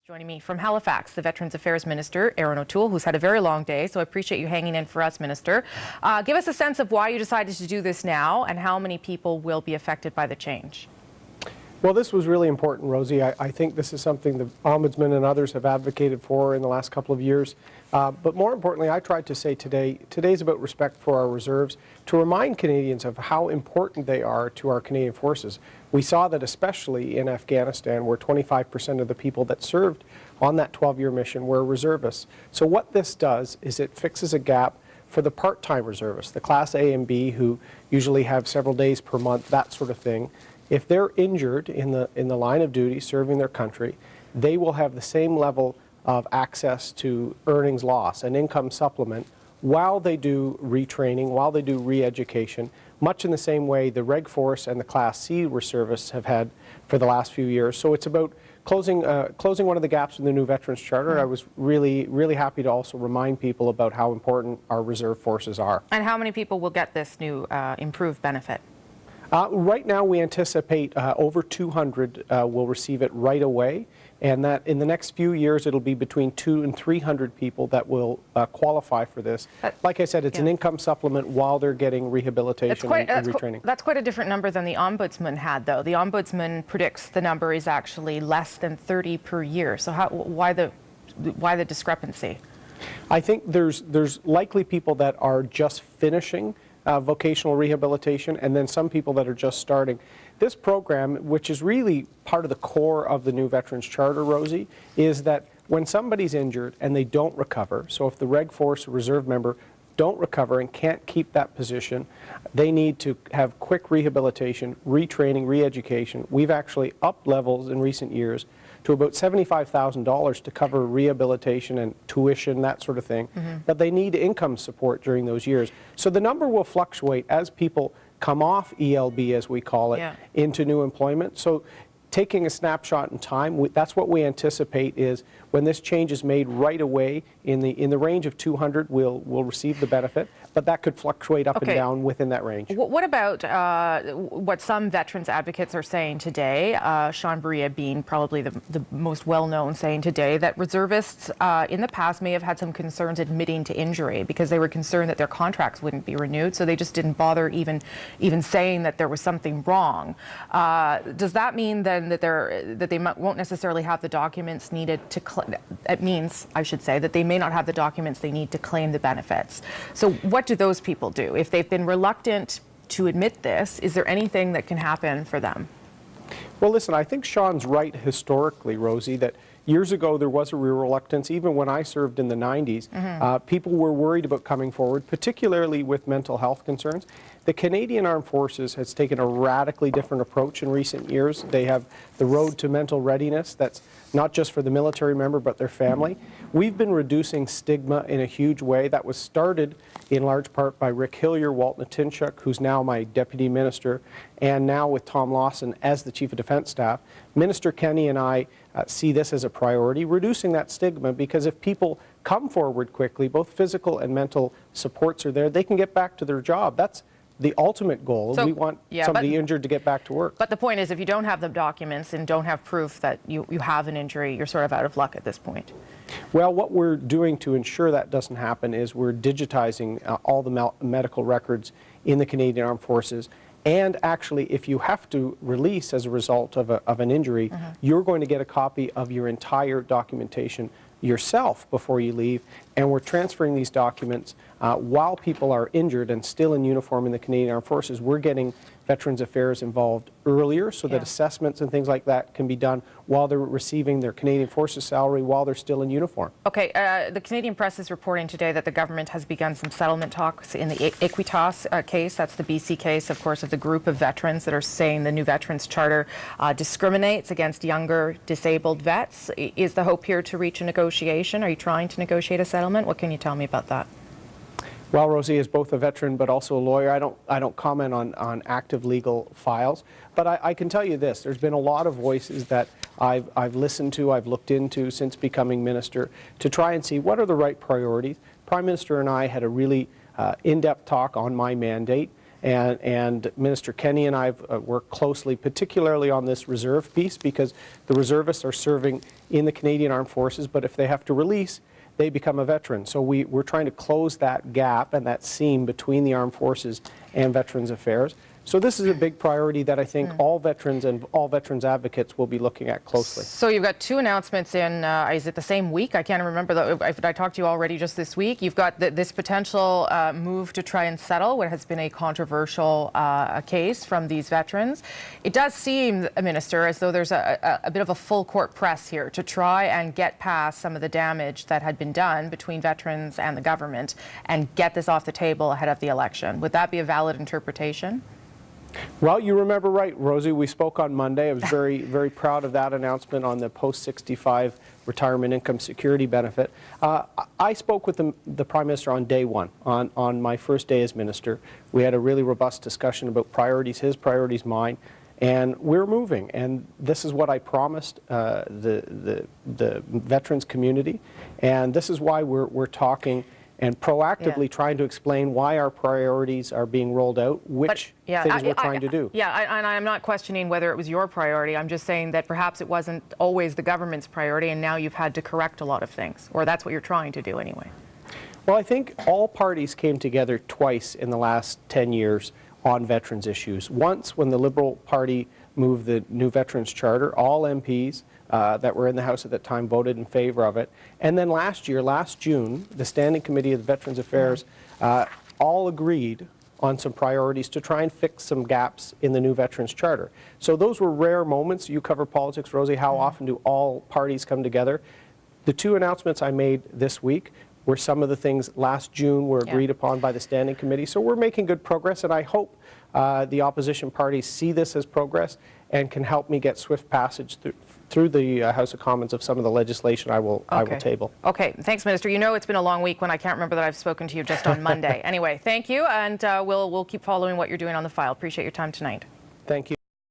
Joining me from Halifax, the Veterans Affairs Minister, Erin O'Toole, who's had a very long day, so I appreciate you hanging in for us, Minister. Give us a sense of why you decided to do this now and how many people will be affected by the change. Well, this was really important, Rosie. I think this is something the Ombudsman and others have advocated for in the last couple of years. But more importantly, I tried to say today's about respect for our reserves, to remind Canadians of how important they are to our Canadian forces. We saw that especially in Afghanistan, where 25% of the people that served on that 12-year mission were reservists. So what this does is it fixes a gap for the part-time reservists, the Class A and B, who usually have several days per month, that sort of thing. If they're injured in the line of duty serving their country, they will have the same level of access to earnings loss, an income supplement, while they do retraining, while they do re-education, much in the same way the Reg Force and the Class C reservists have had for the last few years. So it's about closing one of the gaps in the new Veterans Charter. I was really happy to also remind people about how important our reserve forces are. And how many people will get this new improved benefit? Right now we anticipate over 200 will receive it right away, and that in the next few years it'll be between 200 and 300 people that will qualify for this. Like I said, it's an income supplement while they're getting rehabilitation and retraining. That's quite a different number than the Ombudsman had, though. The Ombudsman predicts the number is actually less than 30 per year. So why the discrepancy? I think there's likely people that are just finishing vocational rehabilitation, and then some people that are just starting. This program, which is really part of the core of the new Veterans Charter, Rosie, is that when somebody's injured and they don't recover, so if the Reg Force reserve member don't recover and can't keep that position, they need to have quick rehabilitation, retraining, re-education. We've actually upped levels in recent years to about $75,000 to cover rehabilitation and tuition, that sort of thing. But they need income support during those years. So the number will fluctuate as people come off ELB, as we call it, into new employment. So taking a snapshot in time, that's what we anticipate is when this change is made right away, in the range of 200 will receive the benefit, but that could fluctuate up and down within that range. What about what some veterans advocates are saying today, Sean Berea being probably the most well-known, saying today that reservists in the past may have had some concerns admitting to injury because they were concerned that their contracts wouldn't be renewed, so they just didn't bother even saying that there was something wrong. Does that mean then that they won't necessarily have the documents needed to it means, I should say, that they may not have the documents they need to claim the benefits. So what do those people do? If they've been reluctant to admit this, is there anything that can happen for them? Well, listen, I think Sean's right historically, Rosie, that years ago there was a real reluctance. Even when I served in the 90s, people were worried about coming forward, particularly with mental health concerns. The Canadian Armed Forces has taken a radically different approach in recent years. They have the road to mental readiness that's not just for the military member but their family. We've been reducing stigma in a huge way. That was started in large part by Rick Hillier, Walt Natinchuk, who's now my Deputy Minister, and now with Tom Lawson as the Chief of Defence Staff. Minister Kenney and I see this as a priority, reducing that stigma, because if people come forward quickly, both physical and mental supports are there, they can get back to their job. That's the ultimate goal. So, we want somebody injured to get back to work. But the point is, if you don't have the documents and don't have proof that you have an injury, you're sort of out of luck at this point. Well, what we're doing to ensure that doesn't happen is we're digitizing all the medical records in the Canadian Armed Forces. And actually, if you have to release as a result of an injury, you're going to get a copy of your entire documentation yourself before you leave, and we're transferring these documents while people are injured and still in uniform in the Canadian Armed Forces. We're getting Veterans Affairs involved earlier so that assessments and things like that can be done while they're receiving their Canadian Forces salary while they're still in uniform. Okay, the Canadian press is reporting today that the government has begun some settlement talks in the Equitas case. That's the BC case, of course, of the group of veterans that are saying the new Veterans Charter discriminates against younger disabled vets. Is the hope here to reach a negotiation? Are you trying to negotiate a settlement? What can you tell me about that? Well, Rosie is both a veteran but also a lawyer. I don't comment on active legal files, but I can tell you this: there's been a lot of voices that I've listened to, I've looked into since becoming minister to try and see what are the right priorities. Prime Minister and I had a really in-depth talk on my mandate, And Minister Kenney and I have worked closely, particularly on this reserve piece, because the reservists are serving in the Canadian Armed Forces, but if they have to release, they become a veteran. So we're trying to close that gap and that seam between the Armed Forces and Veterans Affairs. So this is a big priority that I think all veterans and all veterans advocates will be looking at closely. So you've got two announcements in, is it the same week? I can't remember. I talked to you already just this week. You've got this potential move to try and settle what has been a controversial case from these veterans. It does seem, Minister, as though there's a bit of a full court press here to try and get past some of the damage that had been done between veterans and the government and get this off the table ahead of the election. Would that be a valid interpretation? Well, you remember right, Rosie. We spoke on Monday. I was very, very proud of that announcement on the post-65 retirement income security benefit. I spoke with the Prime Minister on day one, on my first day as Minister. We had a really robust discussion about priorities, his priorities, mine, and we're moving. And this is what I promised the veterans community, and this is why we're talking and proactively trying to explain why our priorities are being rolled out, which things we're trying to do. And I'm not questioning whether it was your priority. I'm just saying that perhaps it wasn't always the government's priority, and now you've had to correct a lot of things, or that's what you're trying to do anyway. Well, I think all parties came together twice in the last 10 years on veterans issues. Once when the Liberal Party moved the new Veterans Charter, all MPs that were in the House at that time voted in favor of it. And then last year, last June, the Standing Committee of Veterans Affairs all agreed on some priorities to try and fix some gaps in the new Veterans Charter. So those were rare moments. You cover politics, Rosie. How often do all parties come together? The two announcements I made this week were some of the things last June were agreed upon by the Standing Committee. So we're making good progress, and I hope the opposition parties see this as progress and can help me get swift passage through the House of Commons of some of the legislation I will table. Okay, thanks, Minister. You know it's been a long week when I can't remember that I've spoken to you just on Monday. Anyway, thank you, and we'll keep following what you're doing on the file. Appreciate your time tonight. Thank you.